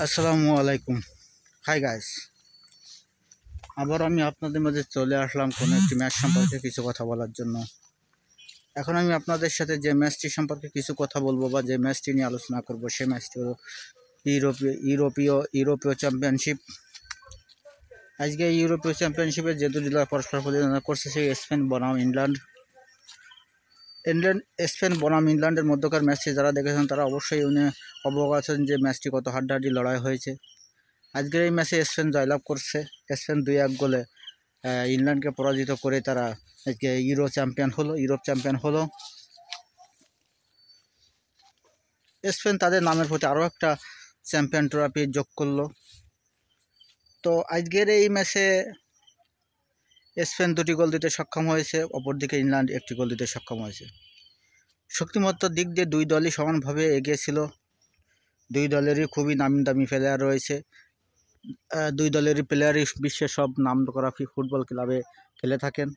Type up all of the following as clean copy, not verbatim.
আসসালামু আলাইকুম। Hi guys, আবার আমি আপনাদের মাঝে চলে আসলাম কোনো একটি ম্যাচ সম্পর্কে কিছু কথা বলার জন্য। এখন আমি আপনাদের সাথে যে ম্যাচটি সম্পর্কে কিছু কথা বলবো বা যে ম্যাচটি নিয়ে আলোচনা করব, সেই ম্যাচটি হলো ইউরোপীয় চ্যাম্পিয়নশিপ। আজকে ইউরোপীয় চ্যাম্পিয়নশিপে যে দুটি দল পরস্পর প্রতিদ্বন্দ্বিতা করছে, সেই স্পেন বনাম ইংল্যান্ডের মধ্যকার ম্যাচটি যারা দেখেছেন তারা অবশ্যই অবগত আছেন যে ম্যাচটি কত হাড্ডাহাড্ডি লড়াই হয়েছে। আজকের এই ম্যাচে স্পেন জয়লাভ করছে। স্পেন 2-1 গোলে ইংল্যান্ডকে পরাজিত করে তারা আজকে ইউরোপ চ্যাম্পিয়ন হলো। স্পেন তাদের নামের প্রতি আরও একটা চ্যাম্পিয়ন ট্রফি যোগ করলো। তো আজকের এই ম্যাচে স্পেন 2টি গোল দিতে সক্ষম হয়েছে, অপরদিকে ইংল্যান্ড 1টি গোল দিতে সক্ষম হয়েছে। শক্তিমত্তার দিক দিয়ে দুই দলই সমানভাবে এগিয়ে ছিল। দুই দলেরই খুবই নামি দামি প্লেয়ার রয়েছে। দুই দলেরই প্লেয়ারই বিশ্বের সব নামকরা ফুটবল ক্লাবে খেলে থাকেন।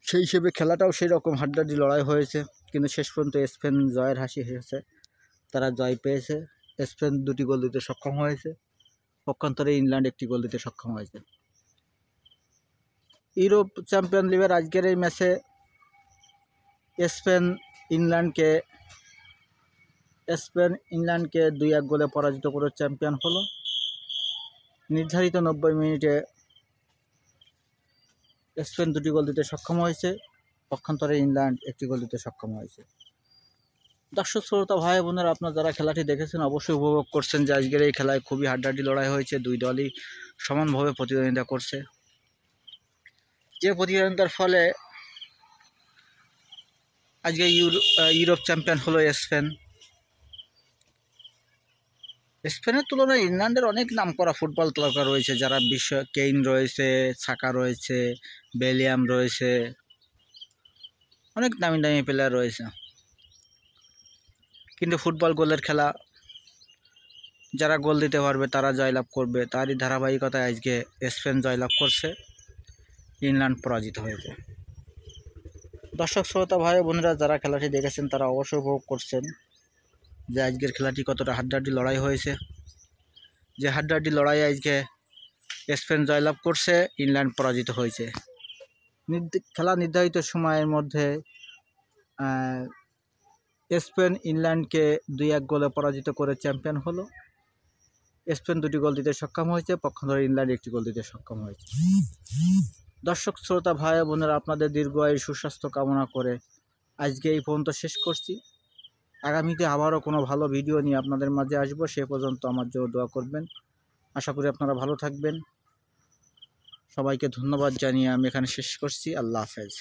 সেই হিসেবে খেলাটাও সেই রকম হাড্ডাহাড্ডি লড়াই হয়েছে, কিন্তু শেষ পর্যন্ত স্পেন জয়ের হাসি হেসেছে। তারা জয় পেয়েছে। স্পেন 2টি গোল দিতে সক্ষম হয়েছে, পক্ষান্তরে ইংল্যান্ড 1টি গোল দিতে সক্ষম হয়েছে। ইউরোপ চ্যাম্পিয়ন লিগের আজকের এই ম্যাচে স্পেন ইংল্যান্ডকে 2-1 গোলে পরাজিত করে চ্যাম্পিয়ন হলো। নির্ধারিত 90 মিনিটে স্পেন 2টি গোল দিতে সক্ষম হয়েছে, পক্ষান্তরে ইংল্যান্ড 1টি গোল দিতে সক্ষম হয়েছে। দর্শক শ্রোতা ভাই বোনেরা, আপনারা যারা খেলাটি দেখেছেন অবশ্যই উপভোগ করছেন যে আজকের এই খেলায় খুবই হাড্ডাহাড্ডি লড়াই হয়েছে। দুই দলই সমানভাবে প্রতিদ্বন্দ্বিতা করছে, যে প্রতিদ্বন্দ্বিতার ফলে আজকে ইউরোপ চ্যাম্পিয়ন হলো স্পেন। স্পেনের তুলনায় ইংল্যান্ডের অনেক নামকরা ফুটবল তারকা রয়েছে, যারা কেইন রয়েছে, সাকা রয়েছে, বেলিয়াম রয়েছে, অনেক দামি দামি প্লেয়ার রয়েছে। কিন্তু ফুটবল গোলের খেলা, যারা গোল দিতে পারবে তারা জয়লাভ করবে। তারই ধারাবাহিকতায় আজকে স্পেন জয়লাভ করছে, ইংল্যান্ড পরাজিত হয়েছে। দর্শক শ্রোতা ভাই বোনেরা, যারা খেলাটি দেখেছেন তারা অবশ্যই উপভোগ করছেন যে আজকের খেলাটি কতটা হাড্ডাহাড্ডি লড়াই হয়েছে। যে হাড্ডাহাড্ডি লড়াই আজকে স্পেন জয়লাভ করছে, ইংল্যান্ড পরাজিত হয়েছে। খেলা নির্ধারিত সময়ের মধ্যে স্পেন ইংল্যান্ডকে 2-1 গোলে পরাজিত করে চ্যাম্পিয়ন হলো। স্পেন 2টি গোল দিতে সক্ষম হয়েছে, পক্ষান্তরে ইংল্যান্ড 1টি গোল দিতে সক্ষম হয়েছে। দর্শক শ্রোতা ভাই বোনেরা, আপনাদের দীর্ঘায়ু সুস্বাস্থ্য কামনা করে আজকে এই পর্যন্ত শেষ করছি। আগামীতে আবারও কোনো ভালো ভিডিও নিয়ে আপনাদের মাঝে আসবো। সে পর্যন্ত আমার জন্য দোয়া করবেন। আশা করি আপনারা ভালো থাকবেন। সবাইকে ধন্যবাদ জানিয়ে আমি এখানে শেষ করছি। আল্লাহ হাফেজ।